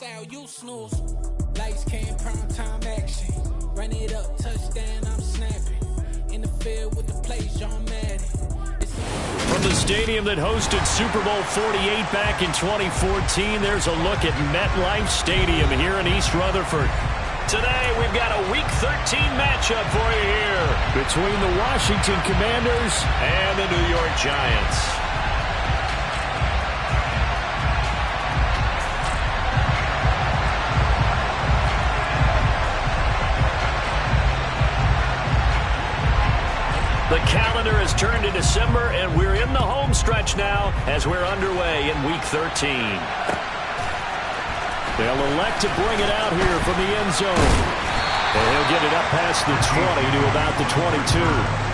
style, you snooze. Lights came, prime time action. Run it up, touchdown, I'm snapping. In the field with the plays, John Madden. From the stadium that hosted Super Bowl 48 back in 2014, there's a look at MetLife Stadium here in East Rutherford. Today, we've got a Week 13 matchup for you here between the Washington Commanders and the New York Giants. The calendar has turned to December, and we're in the home stretch now as we're underway in Week 13. They'll elect to bring it out here from the end zone. And he'll get it up past the 20 to about the 22.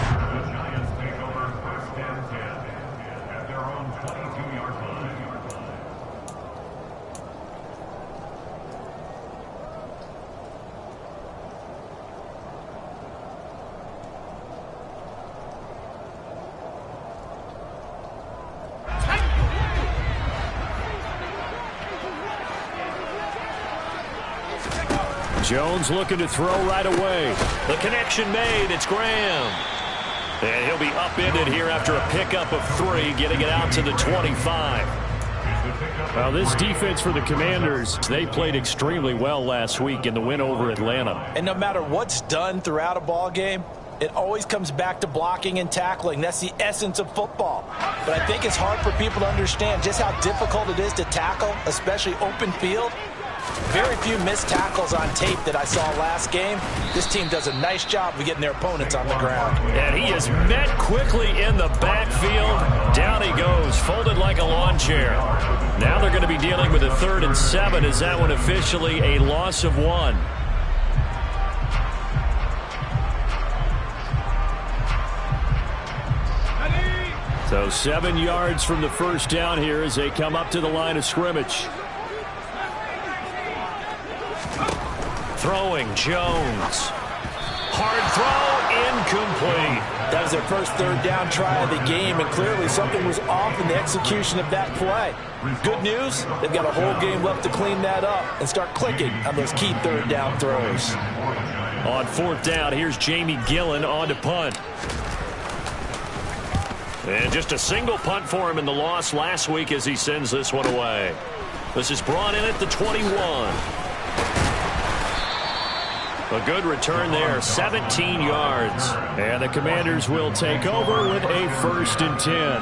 Jones looking to throw right away. The connection made. It's Graham. And he'll be upended here after a pickup of 3, getting it out to the 25. Well, this defense for the Commanders, they played extremely well last week in the win over Atlanta. And no matter what's done throughout a ball game, it always comes back to blocking and tackling. That's the essence of football. But I think it's hard for people to understand just how difficult it is to tackle, especially open field. Very few missed tackles on tape that I saw last game. This team does a nice job of getting their opponents on the ground. And he is met quickly in the backfield. Down he goes, folded like a lawn chair. Now they're going to be dealing with a 3rd and 7. Is that one officially a loss of 1? So 7 yards from the first down here as they come up to the line of scrimmage. Throwing, Jones. Hard throw, incomplete. That was their first 3rd down try of the game, and clearly something was off in the execution of that play. Good news, they've got a whole game left to clean that up and start clicking on those key 3rd down throws. On 4th down, here's Jamie Gillen on to punt. And just a single punt for him in the loss last week as he sends this one away. This is brought in at the 21. A good return there, 17 yards. And the Commanders will take over with a 1st and 10.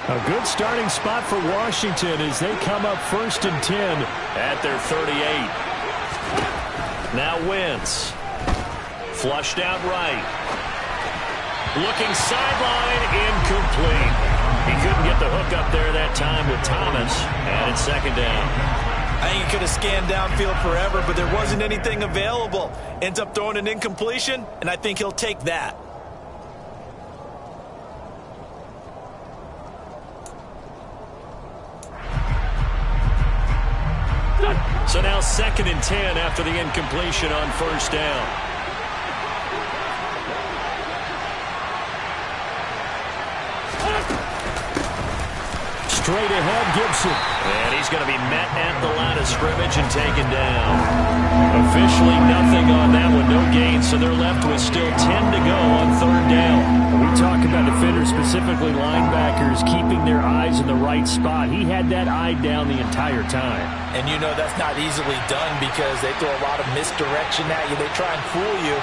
A good starting spot for Washington as they come up 1st and 10 at their 38. Now Wentz. Flushed out right. Looking sideline, incomplete. He couldn't get the hook up there that time with Thomas, and it's 2nd down. I think he could have scanned downfield forever, but there wasn't anything available. Ends up throwing an incompletion, and I think he'll take that. So now 2nd and 10 after the incompletion on 1st down. Straight ahead, Gibson. And he's going to be met at the line of scrimmage and taken down. Officially nothing on that one, no gain, so they're left with still 10 to go on 3rd down. We talk about defenders, specifically linebackers, keeping their eyes in the right spot. He had that eye down the entire time. And you know that's not easily done because they throw a lot of misdirection at you. They try and fool you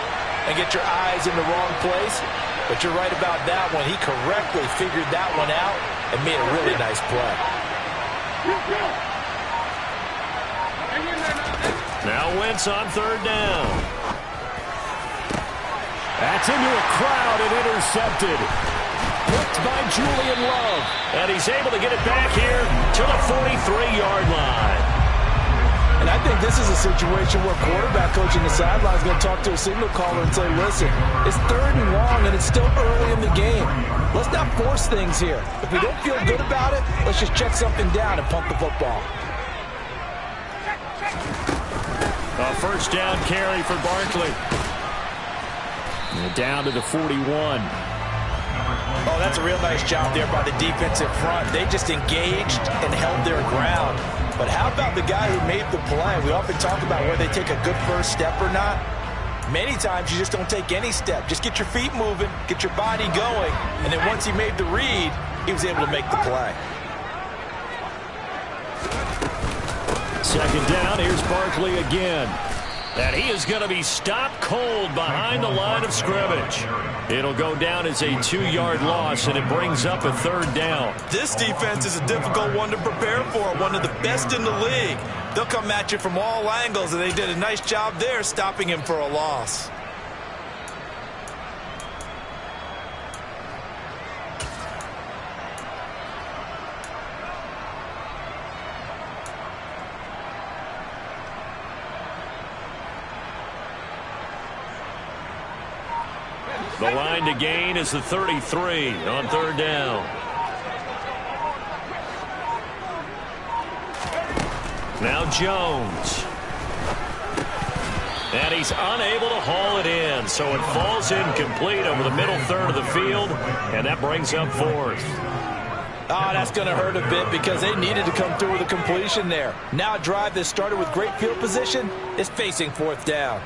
and get your eyes in the wrong place. But you're right about that one. He correctly figured that one out and made a really nice play. Now Wentz on 3rd down. That's into a crowd and intercepted. Hooked by Julian Love. And he's able to get it back here to the 43-yard line. And I think this is a situation where quarterback coach in the sideline is going to talk to a signal caller and say, listen, it's 3rd and long and it's still early in the game. Let's not force things here. If we don't feel good about it, let's just check something down and punt the football. A first down carry for Barkley. And down to the 41. Oh, that's a real nice job there by the defensive front. They just engaged and held their ground. But how about the guy who made the play? We often talk about whether they take a good first step or not. Many times you just don't take any step. Just get your feet moving, get your body going, and then once he made the read, he was able to make the play. Second down, here's Barkley again. And he is going to be stopped cold behind the line of scrimmage. It'll go down as a 2-yard loss, and it brings up a 3rd down. This defense is a difficult one to prepare for, one of the best in the league. They'll come at you from all angles, and they did a nice job there stopping him for a loss. The line to gain is the 33 on 3rd down. Now Jones. And he's unable to haul it in, so it falls incomplete over the middle 3rd of the field, and that brings up 4th. Oh, that's going to hurt a bit because they needed to come through with a completion there. Now a drive that started with great field position is facing 4th down.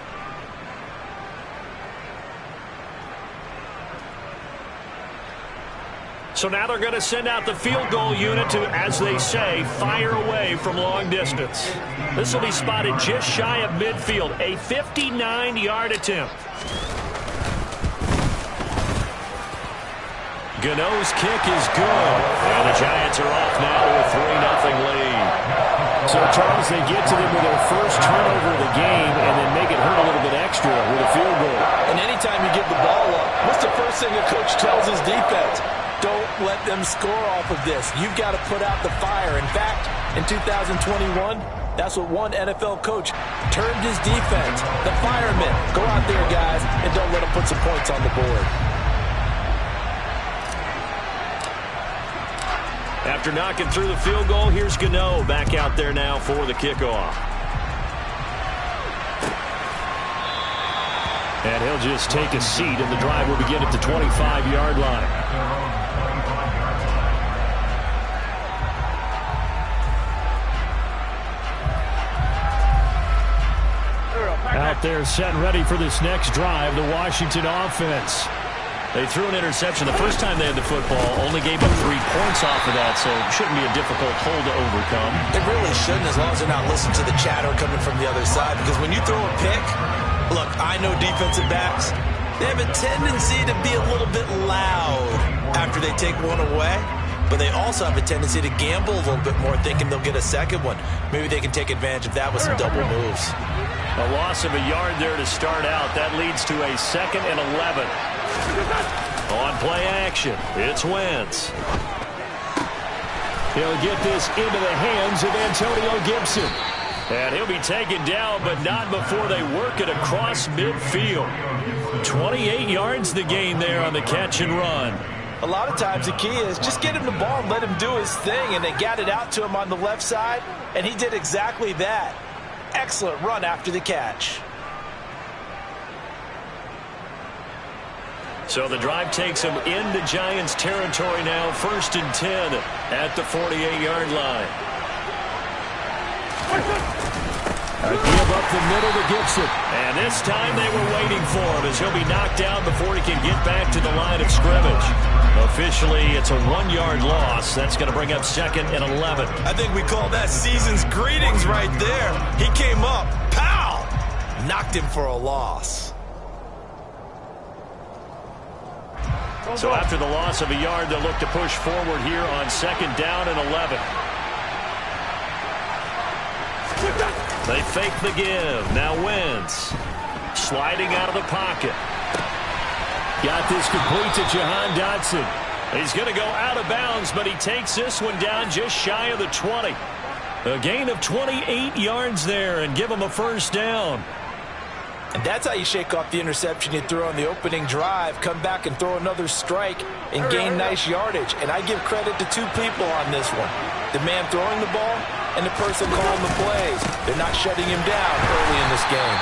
So now they're going to send out the field goal unit to, as they say, fire away from long distance. This will be spotted just shy of midfield, a 59-yard attempt. Gano's kick is good, and the Giants are off now to a 3-0 lead. So, Charles, they get to them with their first turnover of the game and then make it hurt a little bit extra with a field goal. And anytime you give the ball up, what's the first thing a coach tells his defense? Don't let them score off of this. You've got to put out the fire. In fact, in 2021, that's what one NFL coach termed his defense, the firemen. Go out there, guys, and don't let them put some points on the board. After knocking through the field goal, here's Gano back out there now for the kickoff. And he'll just take a seat, and the drive will begin at the 25-yard line. Out there set and ready for this next drive, the Washington offense. They threw an interception the first time they had the football, only gave up 3 points off of that, so it shouldn't be a difficult hole to overcome. It really shouldn't, as long as they're not listening to the chatter coming from the other side, because when you throw a pick, look, I know defensive backs, they have a tendency to be a little bit loud after they take one away, but they also have a tendency to gamble a little bit more, thinking they'll get a second one. Maybe they can take advantage of that with some double moves. A loss of a yard there to start out. That leads to a 2nd and 11. On play action, it's Wentz. He'll get this into the hands of Antonio Gibson. And he'll be taken down, but not before they work it across midfield. 28 yards the gain there on the catch and run. A lot of times the key is just get him the ball and let him do his thing, and they got it out to him on the left side, and he did exactly that. Excellent run after the catch. So the drive takes them into Giants territory now, 1st and 10 at the 48-yard line. Give up the middle to Gibson. And this time they were waiting for him as he'll be knocked down before he can get back to the line of scrimmage. Officially, it's a 1-yard loss. That's going to bring up 2nd and 11. I think we call that season's greetings right there. He came up, pow! Knocked him for a loss. So after the loss of a yard, they'll look to push forward here on 2nd down and 11. They fake the give. Now Wentz sliding out of the pocket. Got this complete to Jahan Dotson. He's going to go out of bounds, but he takes this one down just shy of the 20. A gain of 28 yards there and give them a first down. And that's how you shake off the interception you threw on the opening drive. Come back and throw another strike and gain nice yardage. And I give credit to two people on this one. The man throwing the ball and the person calling the plays. They're not shutting him down early in this game.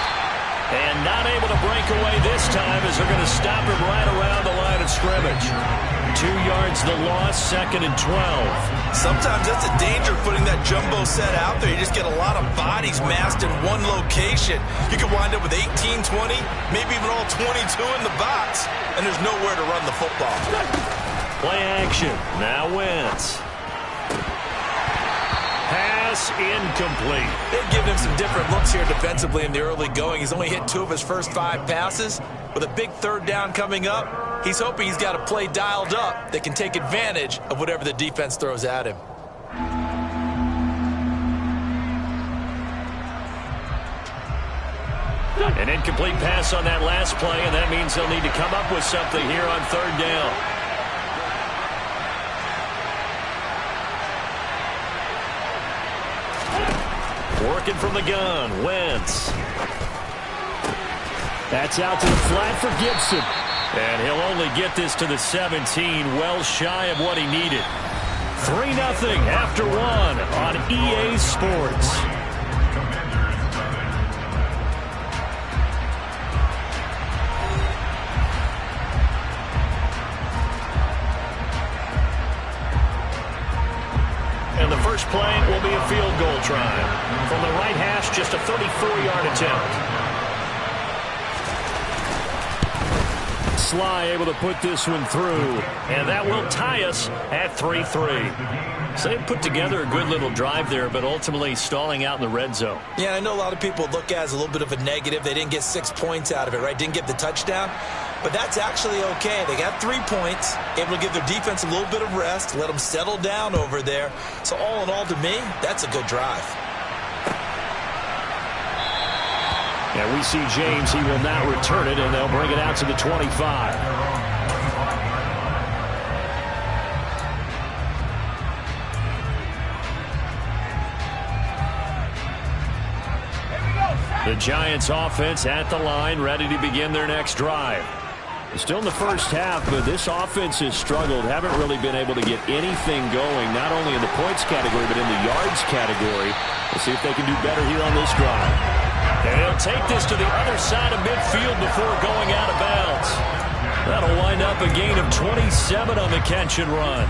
And not able to break away this time as they're going to stop him right around the line of scrimmage. 2 yards the loss, 2nd and 12. Sometimes that's a danger putting that jumbo set out there. You just get a lot of bodies massed in one location. You could wind up with 18, 20, maybe even all 22 in the box, and there's nowhere to run the football. Play action. Now Wentz. Pass incomplete. They've given him some different looks here defensively in the early going. He's only hit 2 of his first 5 passes. With a big third down coming up, he's hoping he's got a play dialed up that can take advantage of whatever the defense throws at him. An incomplete pass on that last play, and that means they'll need to come up with something here on third down. Working from the gun, Wentz. That's out to the flat for Gibson. And he'll only get this to the 17, well shy of what he needed. 3-0 after 1 on EA Sports. And the first play will be a field goal try. From the right hash, just a 34-yard attempt. Sly able to put this one through. And that will tie us at 3-3. So they put together a good little drive there, but ultimately stalling out in the red zone. Yeah, I know a lot of people look at it as a little bit of a negative. They didn't get 6 points out of it, right? Didn't get the touchdown. But that's actually okay. They got 3 points, able to give their defense a little bit of rest, let them settle down over there. So all in all, to me, that's a good drive. And we see James. He will not return it, and they'll bring it out to the 25. The Giants offense at the line, ready to begin their next drive. Still in the first half, but this offense has struggled. Haven't really been able to get anything going, not only in the points category, but in the yards category. We'll see if they can do better here on this drive. And he'll take this to the other side of midfield before going out of bounds. That'll wind up a gain of 27 on the catch and run.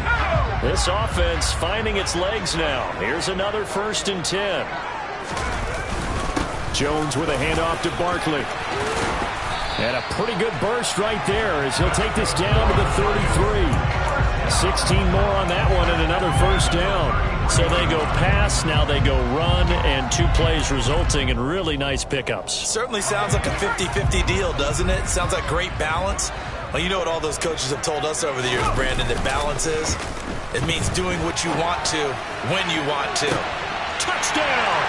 This offense finding its legs now. Here's another 1st and 10. Jones with a handoff to Barkley. And a pretty good burst right there as he'll take this down to the 33. 16 more on that one and another first down. So they go pass, now they go run, and 2 plays resulting in really nice pickups. Certainly sounds like a 50-50 deal, doesn't it? Sounds like great balance. Well, you know what all those coaches have told us over the years, Brandon, that balance is? It means doing what you want to, when you want to. Touchdown!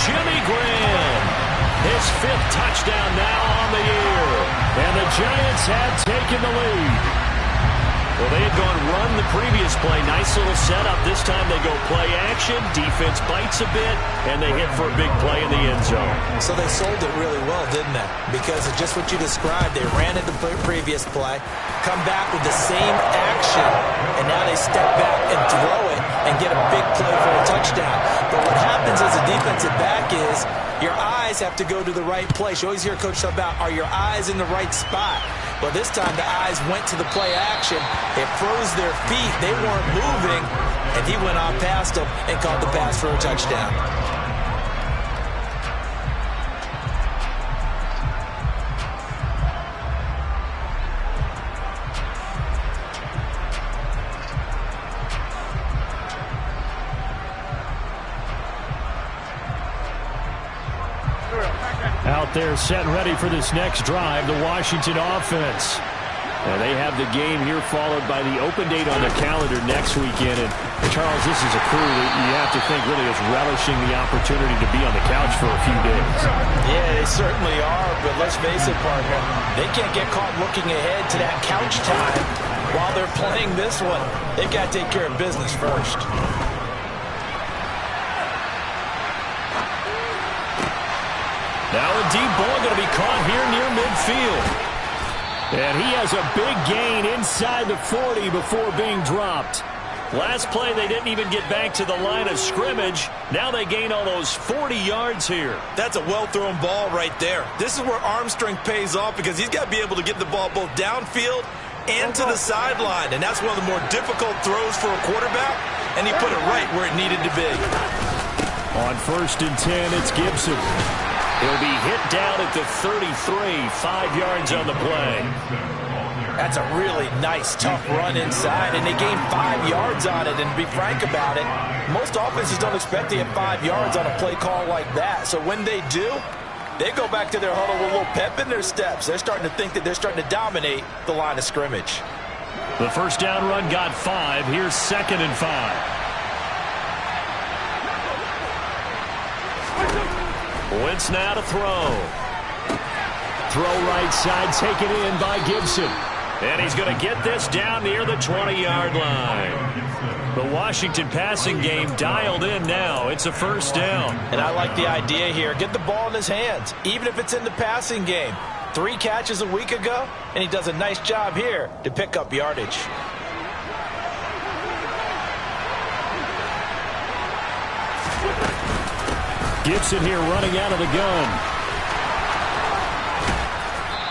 Jimmy Graham. His 5th touchdown now on the year. And the Giants have taken the lead. Well, they had gone run the previous play. Nice little setup. This time they go play action. Defense bites a bit, and they hit for a big play in the end zone. So they sold it really well, didn't they? Because of just what you described. They ran it the previous play, come back with the same action, and now they step back and throw it and get a big play for a touchdown. But what happens as a defensive back is your eyes have to go to the right place. You always hear Coach talk about, are your eyes in the right spot? Well, this time the eyes went to the play action. It froze their feet. They weren't moving, and he went on past them and caught the pass for a touchdown. Out there set and ready for this next drive, the Washington offense. And they have the game here followed by the open date on their calendar next weekend. And Charles, this is a crew that you have to think really is relishing the opportunity to be on the couch for a few days. Yeah, they certainly are, but let's face it, partner, they can't get caught looking ahead to that couch time while they're playing this one. They've got to take care of business first. Now a deep ball going to be caught here near midfield. And he has a big gain inside the 40 before being dropped. Last play, they didn't even get back to the line of scrimmage. Now they gain almost 40 yards here. That's a well-thrown ball right there. This is where arm strength pays off because he's got to be able to get the ball both downfield and to the sideline. And that's one of the more difficult throws for a quarterback. And he put it right where it needed to be. On 1st and 10, it's Gibson. He'll be hit down at the 33, 5 yards on the play. That's a really nice, tough run inside, and they gained 5 yards on it. And to be frank about it, most offenses don't expect to get 5 yards on a play call like that. So when they do, they go back to their huddle with a little pep in their steps. They're starting to think that they're starting to dominate the line of scrimmage. The first down run got 5. Here's 2nd and 5. Wentz now to throw. Throw right side, taken in by Gibson. And he's going to get this down near the 20-yard line. The Washington passing game dialed in now. It's a first down. And I like the idea here. Get the ball in his hands, even if it's in the passing game. 3 catches a week ago, and he does a nice job here to pick up yardage. Gibson here running out of the gun.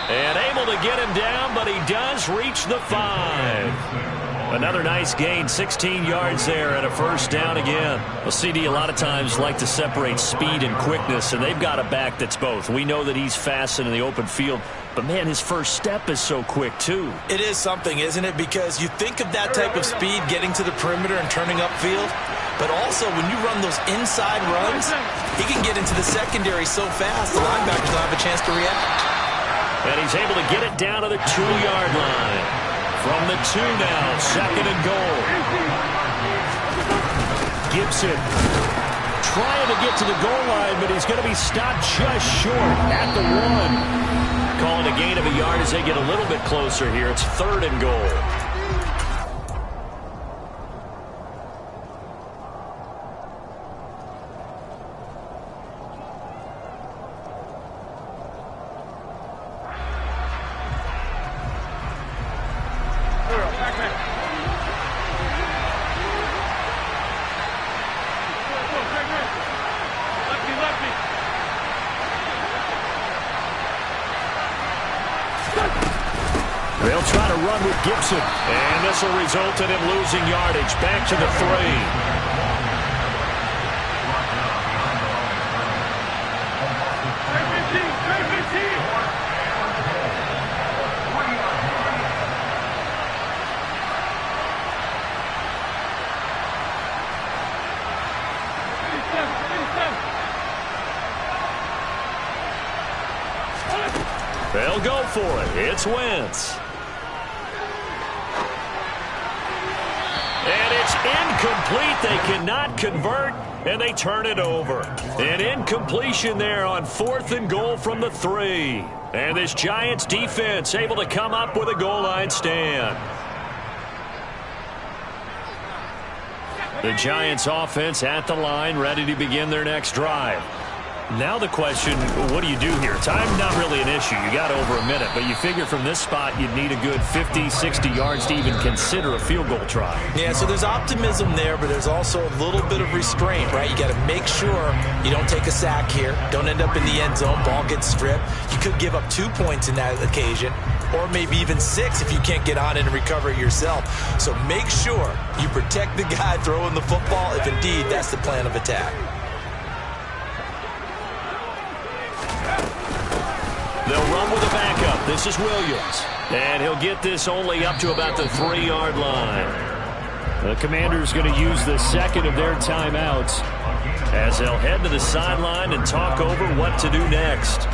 And able to get him down, but he does reach the 5. Another nice gain, 16 yards there and a first down again. Well, CD a lot of times like to separate speed and quickness, and they've got a back that's both. We know that he's fast in the open field, but, man, his first step is so quick, too. It is something, isn't it? Because you think of that type of speed getting to the perimeter and turning upfield, but also when you run those inside runs, he can get into the secondary so fast the linebackers don't have a chance to react. And he's able to get it down to the 2-yard line. From the 2 now, 2nd and goal. Gibson trying to get to the goal line, but he's going to be stopped just short at the 1. Calling a gain of a yard as they get a little bit closer here. It's 3rd and goal. They'll try to run with Gibson. And this will result in him losing yardage. Back to the 3. They'll go for it. It's Wentz. And it's incomplete. They cannot convert, and they turn it over. An incompletion there on 4th and goal from the 3. And this Giants defense able to come up with a goal line stand. The Giants offense at the line, ready to begin their next drive. Now the question, what do you do here? Time not really an issue. You got over a minute, but you figure from this spot you'd need a good 50, 60 yards to even consider a field goal try. Yeah, so there's optimism there, but there's also a little bit of restraint, right? You got to make sure you don't take a sack here. Don't end up in the end zone. Ball gets stripped. You could give up 2 points in that occasion, or maybe even 6 if you can't get on it and recover it yourself. So make sure you protect the guy throwing the football if indeed that's the plan of attack. They'll run with a backup. This is Williams. And he'll get this only up to about the 3-yard line. The Commanders going to use the second of their timeouts as they'll head to the sideline and talk over what to do next.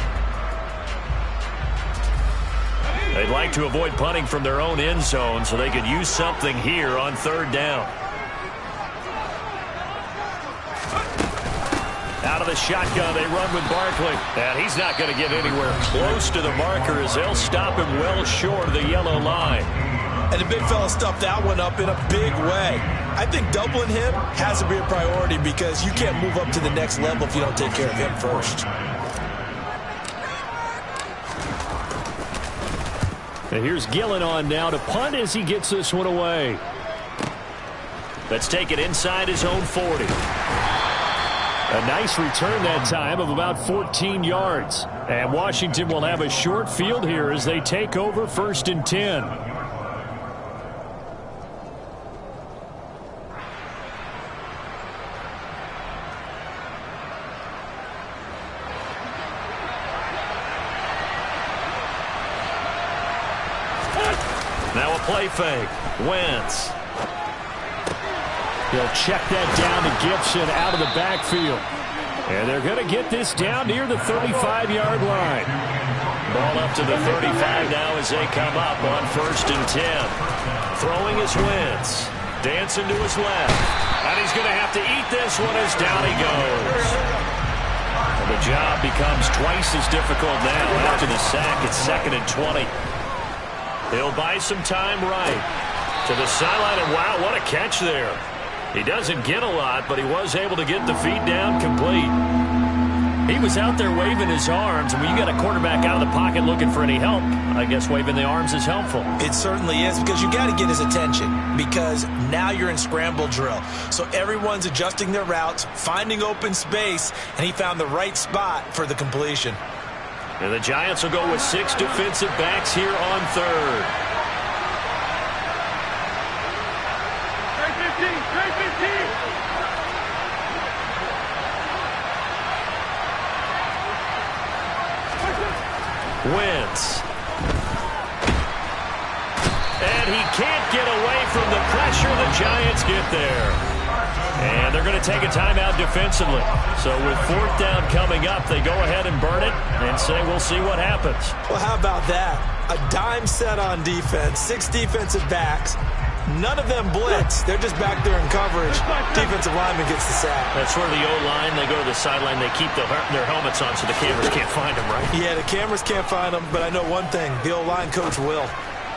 They'd like to avoid punting from their own end zone so they could use something here on 3rd down. Out of the shotgun, they run with Barkley. And he's not going to get anywhere close to the marker as they'll stop him well short of the yellow line. And the big fella stuffed that one up in a big way. I think doubling him has to be a priority because you can't move up to the next level if you don't take care of him first. And here's Gillen on now to punt as he gets this one away. Let's take it inside his own 40. A nice return that time of about 14 yards. And Washington will have a short field here as they take over 1st and 10. Now a play fake. Wentz. He'll check that down to Gibson out of the backfield. And they're going to get this down near the 35-yard line. Ball up to the 35 now as they come up on 1st and 10. Throwing is Wentz. Dancing to his left. And he's going to have to eat this one as down he goes. And the job becomes twice as difficult now after the sack. It's 2nd and 20. He'll buy some time right. To the sideline, and wow, what a catch there. He doesn't get a lot, but he was able to get the feed down complete. He was out there waving his arms, and when you got a quarterback out of the pocket looking for any help, I guess waving the arms is helpful. It certainly is, because you got to get his attention, because now you're in scramble drill. So everyone's adjusting their routes, finding open space, and he found the right spot for the completion. And the Giants will go with 6 defensive backs here on 3rd. Wentz. And he can't get away from the pressure. The Giants get there. And they're going to take a timeout defensively. So with 4th down coming up, they go ahead and burn it and say we'll see what happens. Well, how about that? A dime set on defense, 6 defensive backs. None of them blitz. They're just back there in coverage. Defensive lineman gets the sack. That's where the O-line, they go to the sideline, they keep their helmets on so the cameras can't find them, right? Yeah, the cameras can't find them, but I know one thing. The O-line coach will.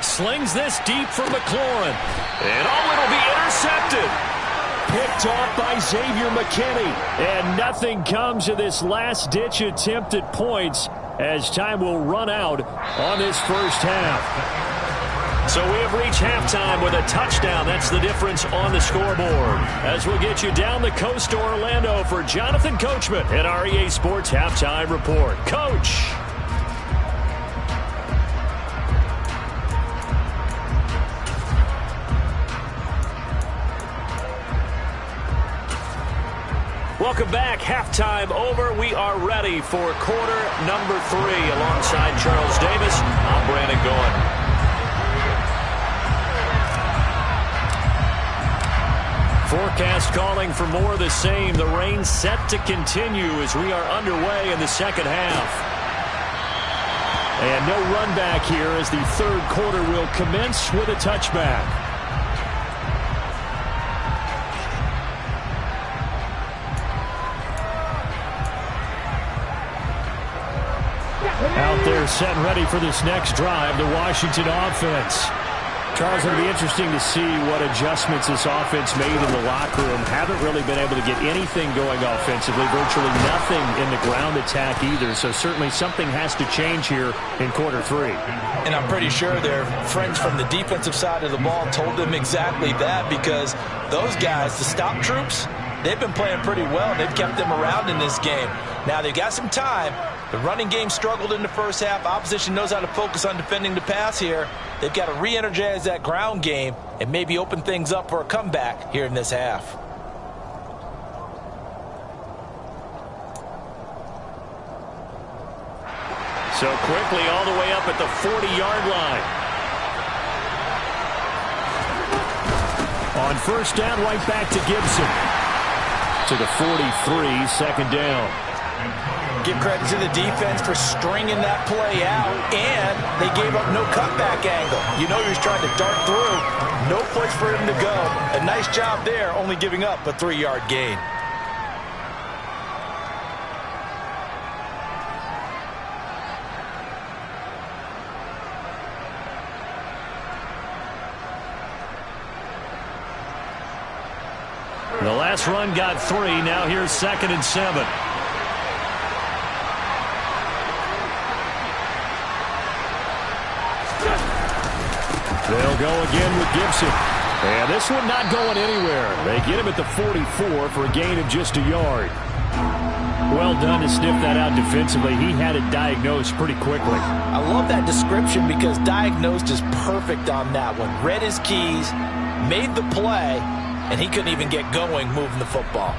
Slings this deep for McLaurin. And it'll be intercepted. Picked off by Xavier McKinney. And nothing comes of this last-ditch attempt at points as time will run out on this first half. So we have reached halftime with a touchdown. That's the difference on the scoreboard. As we'll get you down the coast to Orlando for Jonathan Coachman at our EA Sports Halftime Report. Coach. Welcome back. Halftime over. We are ready for quarter number 3. Alongside Charles Davis, I'm Brandon Goen. Forecast calling for more of the same. The rain set to continue as we are underway in the second half. And no run back here as the 3rd quarter will commence with a touchback. Out there set and ready for this next drive, the Washington offense. Charles, it'll be interesting to see what adjustments this offense made in the locker room. Haven't really been able to get anything going offensively, virtually nothing in the ground attack either. So certainly something has to change here in quarter 3. And I'm pretty sure their friends from the defensive side of the ball told them exactly that, because those guys, the stop troops, they've been playing pretty well. They've kept them around in this game. Now they've got some time. The running game struggled in the first half. Opposition knows how to focus on defending the pass here. They've got to re-energize that ground game and maybe open things up for a comeback here in this half. So quickly all the way up at the 40-yard line. On first down, right back to Gibson. To the 43, 2nd down. Give credit to the defense for stringing that play out, and they gave up no cutback angle. You know he was trying to dart through. No place for him to go. A nice job there, only giving up a 3-yard gain. The last run got 3. Now here's 2nd and 7. go again with Gibson. And this one not going anywhere. They get him at the 44 for a gain of just a yard. Well done to sniff that out defensively. He had it diagnosed pretty quickly. I love that description because diagnosed is perfect on that one. Read his keys, made the play, and he couldn't even get going moving the football.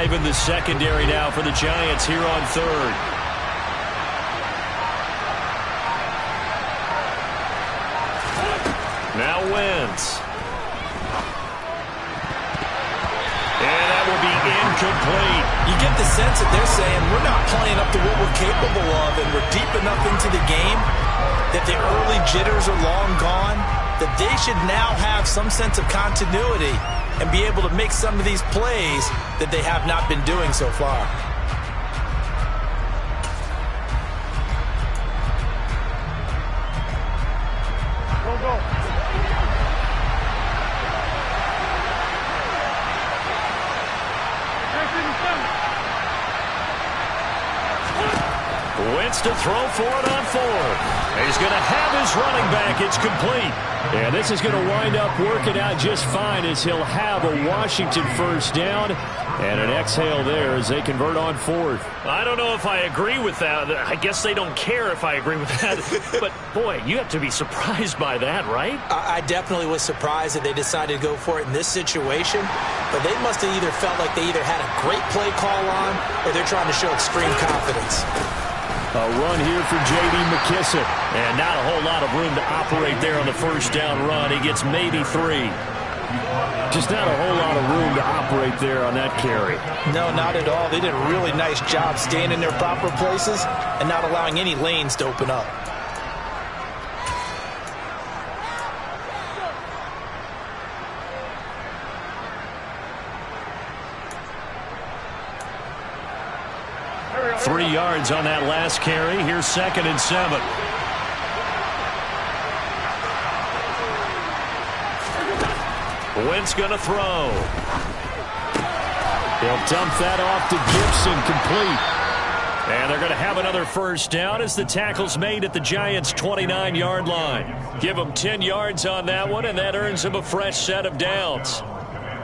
In the secondary now for the Giants here on third. Now Wentz. And that will be incomplete. You get the sense that they're saying we're not playing up to what we're capable of, and we're deep enough into the game that the early jitters are long gone, that they should now have some sense of continuity and be able to make some of these plays that they have not been doing so far. Go, go. Wentz to throw for it on fourth. He's going to have his running back. It's complete. And this is going to wind up working out just fine as he'll have a Washington first down and an exhale there as they convert on fourth. I don't know if I agree with that. I guess they don't care if I agree with that. But, boy, you have to be surprised by that, right? I definitely was surprised that they decided to go for it in this situation. But they must have either felt like they either had a great play call on or they're trying to show extreme confidence. A run here for J.D. McKissick. And not a whole lot of room to operate there on the first down run. He gets maybe 3. Just not a whole lot of room to operate there on that carry. No, not at all. They did a really nice job staying in their proper places and not allowing any lanes to open up. Three yards on that last carry. Here's 2nd and 7. Wentz going to throw. He'll dump that off to Gibson, complete. And they're going to have another first down as the tackle's made at the Giants' 29-yard line. Give them 10 yards on that one, and that earns them a fresh set of downs.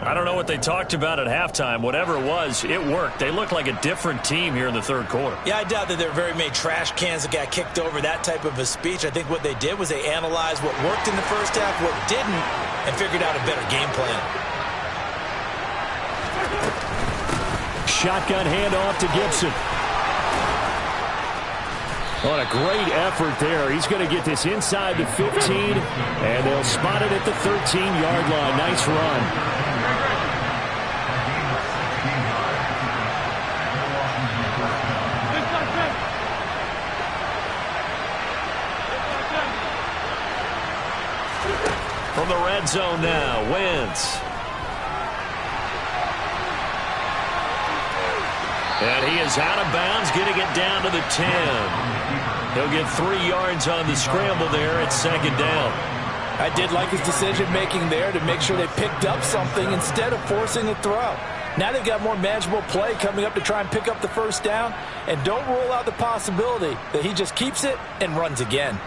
I don't know what they talked about at halftime. Whatever it was, it worked. They look like a different team here in the third quarter. Yeah, I doubt that there are very many trash cans that got kicked over, that type of a speech. I think what they did was they analyzed what worked in the first half, what didn't, and figured out a better game plan. Shotgun handoff to Gibson. On a great effort there. He's going to get this inside the 15, and they'll spot it at the 13-yard line. Nice run. From the red zone now, Wentz. And he is out of bounds, getting it down to the 10. He'll get 3 yards on the scramble there at 2nd down. I did like his decision-making there to make sure they picked up something instead of forcing a throw. Now they've got more manageable play coming up to try and pick up the first down, and don't rule out the possibility that he just keeps it and runs again.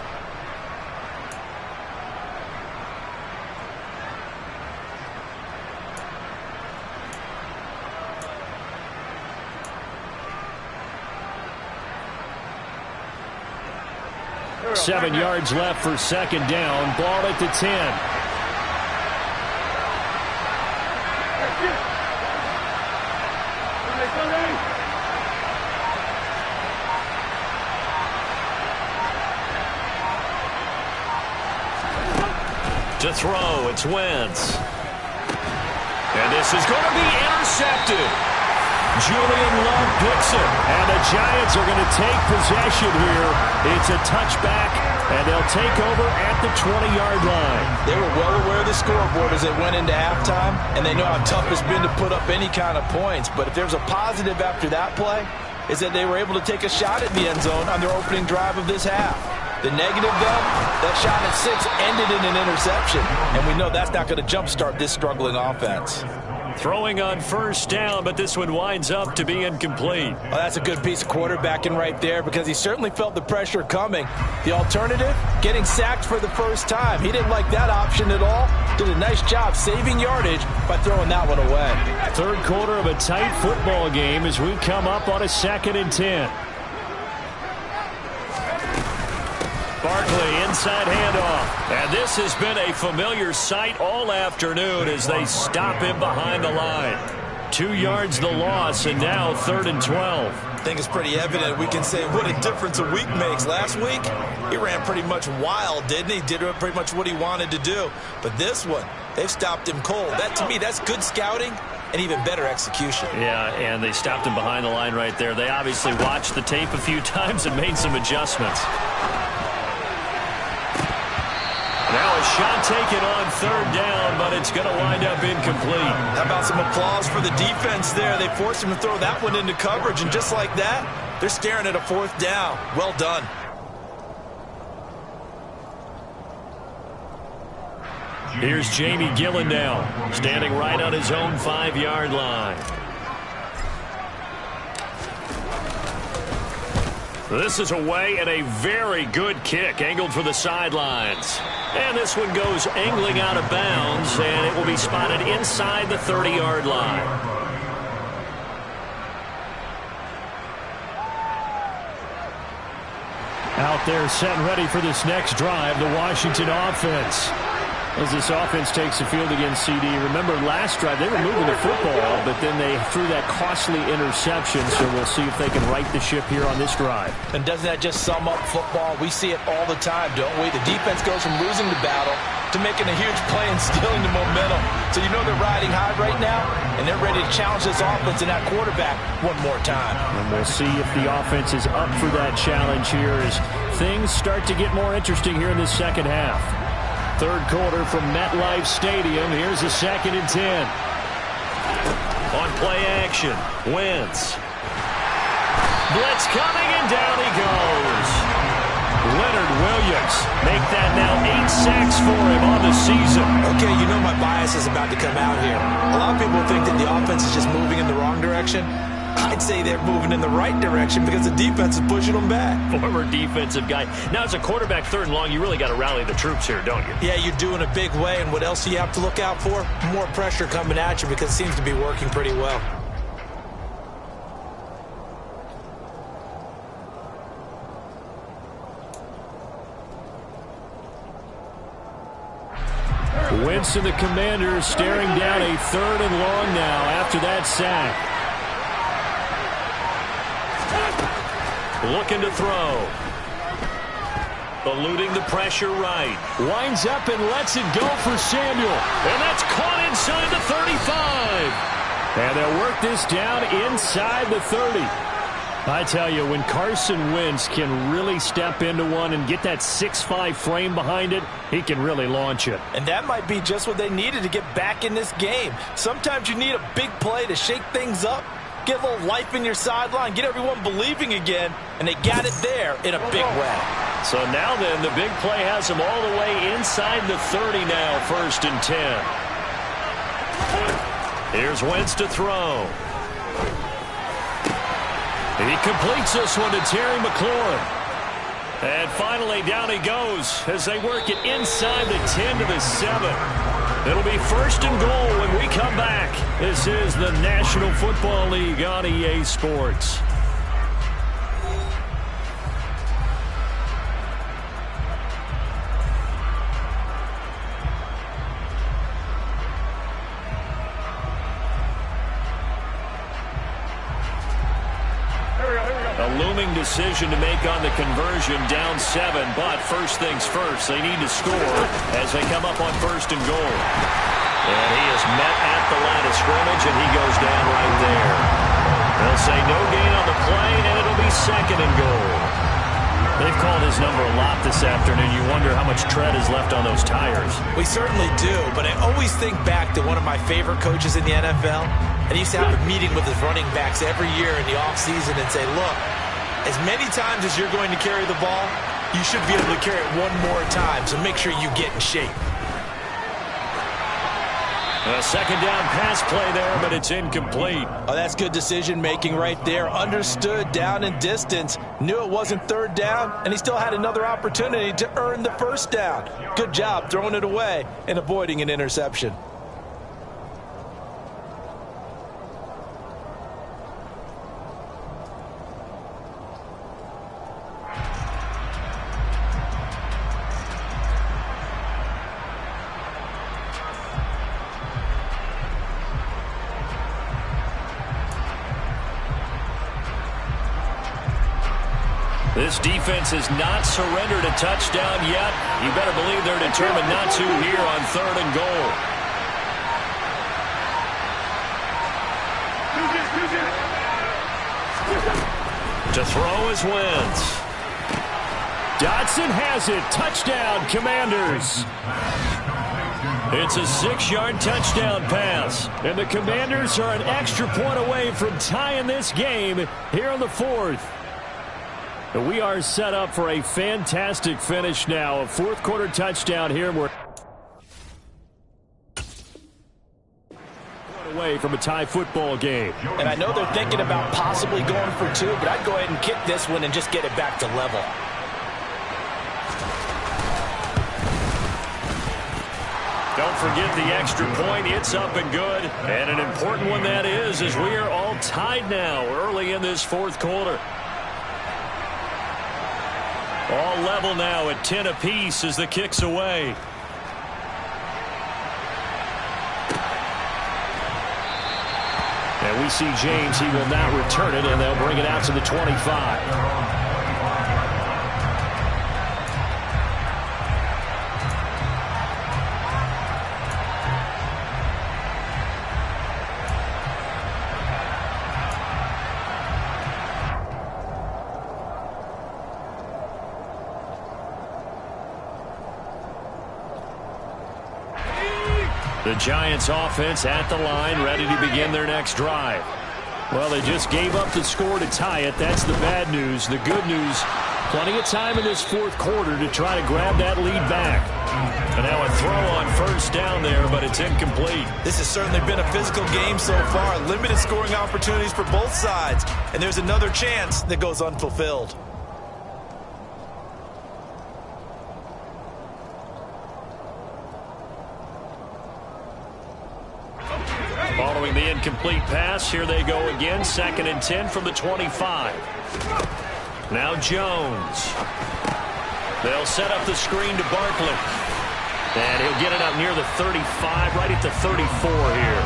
Seven yards left for 2nd down. Ball at the 10. To throw, it's Wentz. And this is going to be intercepted. Julian Love picks it, and the Giants are going to take possession here. It's a touchback, and they'll take over at the 20-yard line. They were well aware of the scoreboard as they went into halftime, and they know how tough it's been to put up any kind of points. But if there's a positive after that play, is that they were able to take a shot at the end zone on their opening drive of this half. The negative, though, that shot at 6 ended in an interception. And we know that's not going to jumpstart this struggling offense. Throwing on first down, but this one winds up to be incomplete. Well, that's a good piece of quarterbacking right there because he certainly felt the pressure coming. The alternative, getting sacked for the first time. He didn't like that option at all. Did a nice job saving yardage by throwing that one away. Third quarter of a tight football game as we come up on a 2nd and 10. Barkley, inside handoff. And this has been a familiar sight all afternoon as they stop him behind the line. 2 yards the loss, and now 3rd and 12. I think it's pretty evident. We can say what a difference a week makes. Last week, he ran pretty much wild, didn't he? Did pretty much what he wanted to do. But this one, they've stopped him cold. That, to me, that's good scouting and even better execution. Yeah, and they stopped him behind the line right there. They obviously watched the tape a few times and made some adjustments. Now a shot taken on 3rd down, but it's going to wind up incomplete. How about some applause for the defense there? They forced him to throw that one into coverage, and just like that, they're staring at a 4th down. Well done. Here's Jamie Gillen now, standing right on his own 5-yard line. This is away and a very good kick, angled for the sidelines. And this one goes angling out of bounds, and it will be spotted inside the 30-yard line. Out there set and ready for this next drive, the Washington offense. As this offense takes the field against CD. Remember last drive, they were moving the football, but then they threw that costly interception, so we'll see if they can right the ship here on this drive. And doesn't that just sum up football? We see it all the time, don't we? The defense goes from losing the battle to making a huge play and stealing the momentum. So you know they're riding high right now, and they're ready to challenge this offense and that quarterback one more time. And we'll see if the offense is up for that challenge here as things start to get more interesting here in this second half. Third quarter from MetLife Stadium. Here's a 2nd and 10. On play action, Wentz. Blitz coming, and down he goes. Leonard Williams make that now 8 sacks for him on the season. Okay, you know my bias is about to come out here. A lot of people think that the offense is just moving in the wrong direction. I'd say they're moving in the right direction because the defense is pushing them back. Former defensive guy. Now, as a quarterback 3rd and long, you really got to rally the troops here, don't you? Yeah, you do in a big way. And what else do you have to look out for? More pressure coming at you because it seems to be working pretty well. Wentz and the Commanders staring down a 3rd and long now after that sack. Looking to throw. Eluding the pressure right. Winds up and lets it go for Samuel. And that's caught inside the 35. And they'll work this down inside the 30. I tell you, when Carson Wentz can really step into one and get that 6'5" frame behind it, he can really launch it. And that might be just what they needed to get back in this game. Sometimes you need a big play to shake things up. Get a little life in your sideline, get everyone believing again, and they got it there in a big way. So now then, the big play has them all the way inside the 30 now, 1st and 10. Here's Wentz to throw. He completes this one to Terry McLaurin. And finally, down he goes as they work it inside the 10 to the 7. It'll be 1st and goal when we come back. This is the National Football League on EA Sports. A looming decision to make on the conversion, down 7, but first things first, they need to score as they come up on 1st and goal. And he is met at the line of scrimmage, and he goes down right there. They'll say no gain on the play, and it'll be 2nd and goal. They've called his number a lot this afternoon. You wonder how much tread is left on those tires. We certainly do, but I always think back to one of my favorite coaches in the NFL. And he used to have a meeting with his running backs every year in the offseason and say, look, as many times as you're going to carry the ball, you should be able to carry it one more time, so make sure you get in shape. A second down pass play there, but it's incomplete. Oh, that's good decision-making right there. Understood down and distance. Knew it wasn't third down, and he still had another opportunity to earn the first down. Good job throwing it away and avoiding an interception. This defense has not surrendered a touchdown yet. You better believe they're determined not to here on 3rd and goal. To throw is Wentz. Dotson has it. Touchdown, Commanders. It's a 6-yard touchdown pass. And the Commanders are an extra point away from tying this game here in the 4th. We are set up for a fantastic finish now. A 4th quarter touchdown here. We're away from a tie football game. And I know they're thinking about possibly going for 2, but I'd go ahead and kick this one and just get it back to level. Don't forget the extra point. It's up and good. And an important one that is, as we are all tied now early in this 4th quarter. All level now at 10 apiece as the kick's away. And we see James. He will not return it, and they'll bring it out to the 25. The Giants offense at the line, ready to begin their next drive. Well, they just gave up the score to tie it. That's the bad news. The good news, plenty of time in this 4th quarter to try to grab that lead back. And now a throw on 1st down there, but it's incomplete. This has certainly been a physical game so far. Limited scoring opportunities for both sides. And there's another chance that goes unfulfilled. Following the incomplete pass, here they go again. 2nd and 10 from the 25. Now Jones. They'll set up the screen to Barkley. And he'll get it up near the 35, right at the 34 here.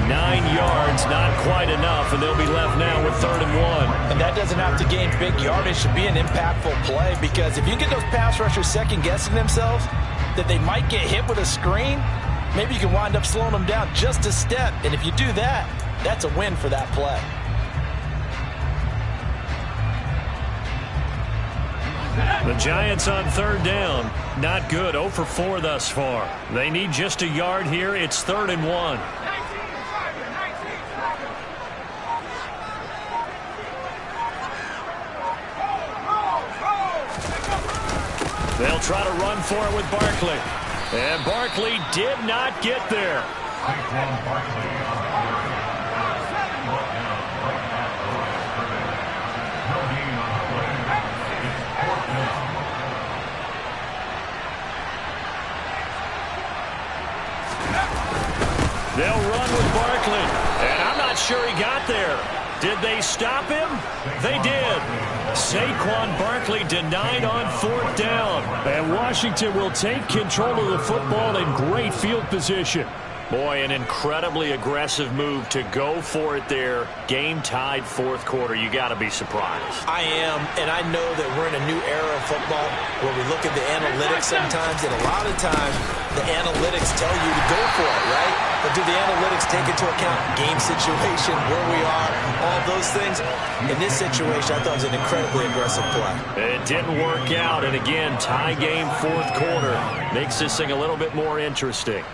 9 yards, not quite enough, and they'll be left now with 3rd and 1. And that doesn't have to gain big yardage to be an impactful play, because if you get those pass rushers second-guessing themselves that they might get hit with a screen, maybe you can wind up slowing them down just a step. And if you do that, that's a win for that play. The Giants on 3rd down. Not good. 0 for 4 thus far. They need just a yard here. It's 3rd and 1. They'll try to run for it with Barkley. And Barkley did not get there. They'll run with Barkley. And I'm not sure he got there. Did they stop him? They did. Saquon Barkley denied on 4th down. And Washington will take control of the football in great field position. Boy, an incredibly aggressive move to go for it there. Game tied 4th quarter. You got to be surprised. I am, and I know that we're in a new era of football where we look at the analytics sometimes, and a lot of times the analytics tell you to go for it, right? But do the analytics take into account game situation, where we are, all those things? In this situation, I thought it was an incredibly aggressive play. It didn't work out, and again, tie game 4th quarter makes this thing a little bit more interesting.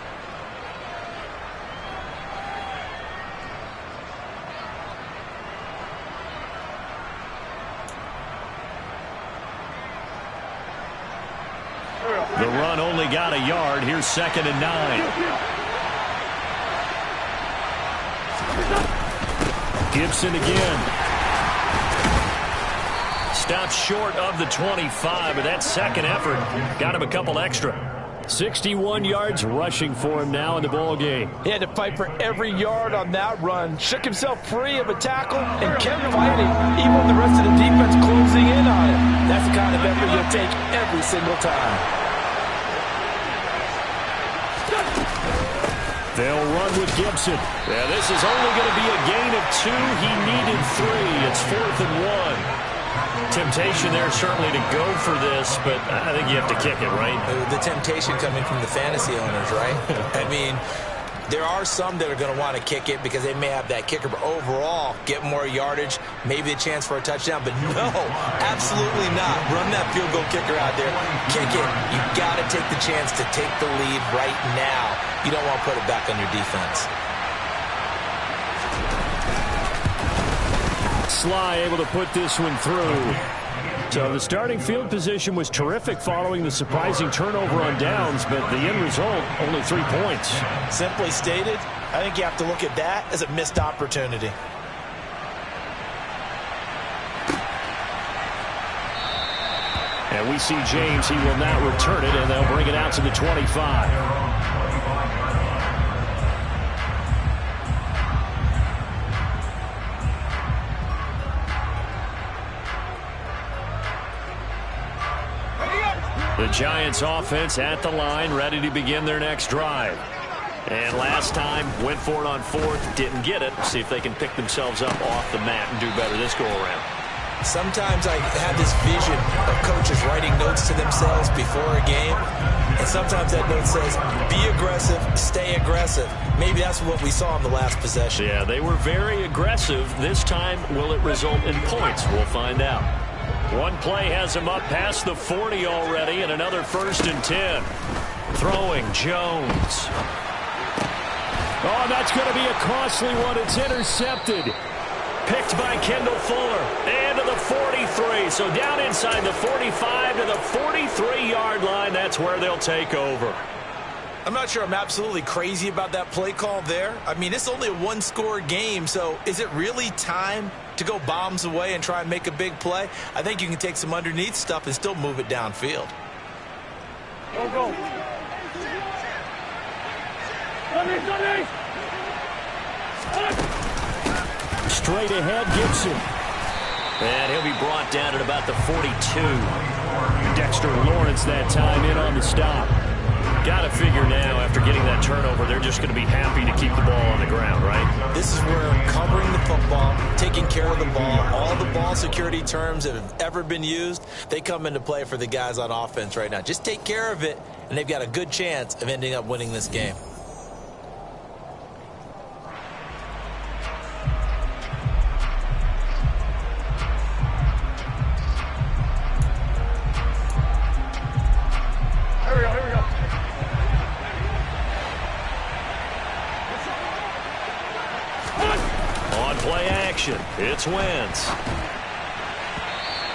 The run only got a yard. Here's 2nd and 9. Gibson again. Stops short of the 25, but that second effort got him a couple extra. 61 yards rushing for him now in the ball game. He had to fight for every yard on that run, shook himself free of a tackle, and kept fighting, even with the rest of the defense closing in on him. That's the kind of effort you'll take every single time. They'll run with Gibson. Yeah, this is only going to be a gain of 2. He needed 3. It's 4th and 1. Temptation there certainly to go for this, but I think you have to kick it, right? The temptation coming from the fantasy owners, right? I mean, there are some that are going to want to kick it because they may have that kicker, but overall, get more yardage, maybe a chance for a touchdown. But no, absolutely not. Run that field goal kicker out there. Kick it. You've got to take the chance to take the lead right now. You don't want to put it back on your defense. Sly able to put this one through. So the starting field position was terrific following the surprising turnover on downs, but the end result, only 3 points. Simply stated, I think you have to look at that as a missed opportunity. And we see James, he will not return it, and they'll bring it out to the 25. The Giants offense at the line, ready to begin their next drive. And last time, went for it on 4th, didn't get it. See if they can pick themselves up off the mat and do better this go-around. Sometimes I have this vision of coaches writing notes to themselves before a game, and sometimes that note says, be aggressive, stay aggressive. Maybe that's what we saw in the last possession. Yeah, they were very aggressive. This time, will it result in points? We'll find out. One play has him up past the 40 already, and another 1st and 10. Throwing Jones. Oh, that's going to be a costly one. It's intercepted. Picked by Kendall Fuller. And to the 43. So down inside the 45 to the 43-yard line. That's where they'll take over. I'm not sure I'm absolutely crazy about that play call there. I mean, it's only a one-score game, so is it really time to go bombs away and try and make a big play? I think you can take some underneath stuff and still move it downfield. Go. Straight ahead, Gibson. And he'll be brought down at about the 42. Dexter Lawrence that time in on the stop. Got to figure now, after getting that turnover, they're just going to be happy to keep the ball on the ground, right? This is where covering the football, taking care of the ball, all the ball security terms that have ever been used, they come into play for the guys on offense right now. Just take care of it, and they've got a good chance of ending up winning this game. It's Wentz.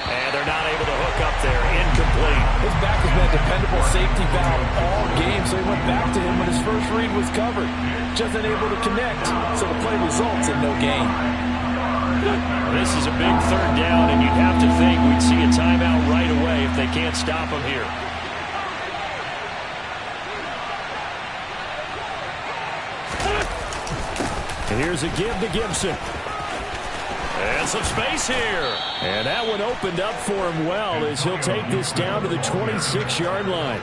And they're not able to hook up there. Incomplete. His back has been a dependable safety valve all game, so he went back to him when his first read was covered. Just unable to connect, so the play results in no gain. This is a big 3rd down, and you'd have to think we'd see a timeout right away if they can't stop him here. And here's a give to Gibson. And some space here. And that one opened up for him well as he'll take this down to the 26-yard line.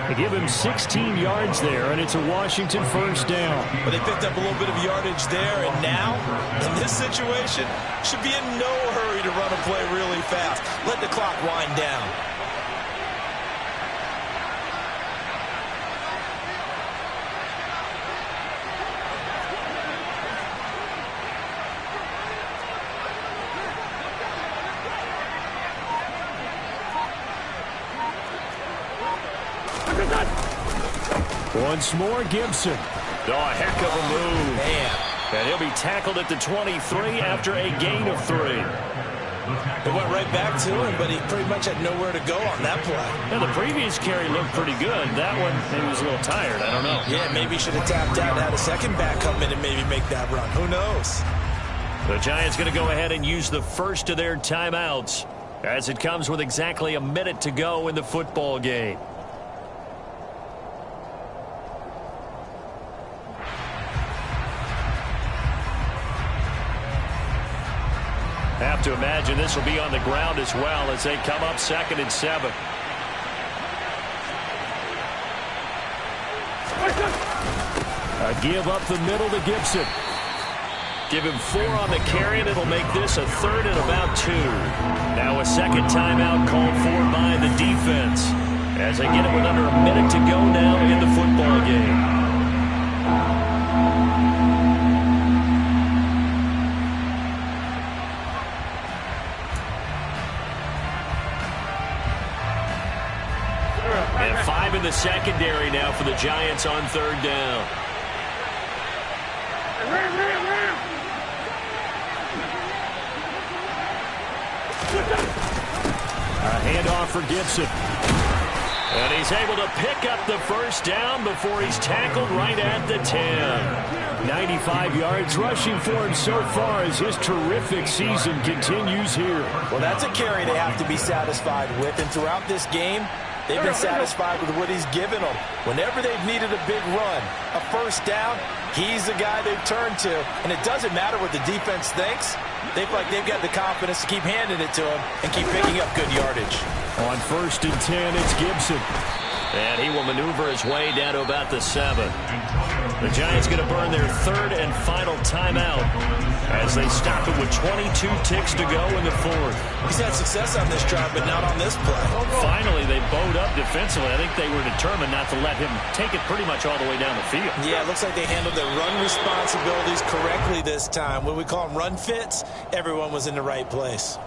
They give him 16 yards there, and it's a Washington 1st down. But they picked up a little bit of yardage there, and now, in this situation, should be in no hurry to run a play really fast. Let the clock wind down. Once more, Gibson. Oh, a heck of a move. Man. And he'll be tackled at the 23 after a gain of 3. It went right back to him, but he pretty much had nowhere to go on that play. Now, the previous carry looked pretty good. That one, maybe was a little tired. I don't know. Yeah, maybe he should have tapped out and had a second back come in and maybe make that run. Who knows? The Giants going to go ahead and use the first of their timeouts as it comes with exactly a minute to go in the football game. Have to imagine this will be on the ground as well as they come up 2nd and 7. A give up the middle to Gibson. Give him 4 on the carry, and it'll make this a 3rd and about 2. Now a second timeout called for by the defense as they get it with under a minute to go now in the football game. And 5 in the secondary now for the Giants on 3rd down. A handoff for Gibson. And he's able to pick up the first down before he's tackled right at the 10. 95 yards rushing for him so far as his terrific season continues here. Well, that's a carry they have to be satisfied with, and throughout this game, they've been satisfied with what he's given them. Whenever they've needed a big run, a first down, he's the guy they've turned to. And it doesn't matter what the defense thinks. They feel like they've got the confidence to keep handing it to him and keep picking up good yardage. On 1st and 10, it's Gibson. And he will maneuver his way down to about the 7. The Giants going to burn their 3rd and final timeout as they stop it with 22 ticks to go in the 4th. He's had success on this drive, but not on this play. Finally, they bowed up defensively. I think they were determined not to let him take it pretty much all the way down the field. Yeah, it looks like they handled their run responsibilities correctly this time. When we call them run fits, everyone was in the right place.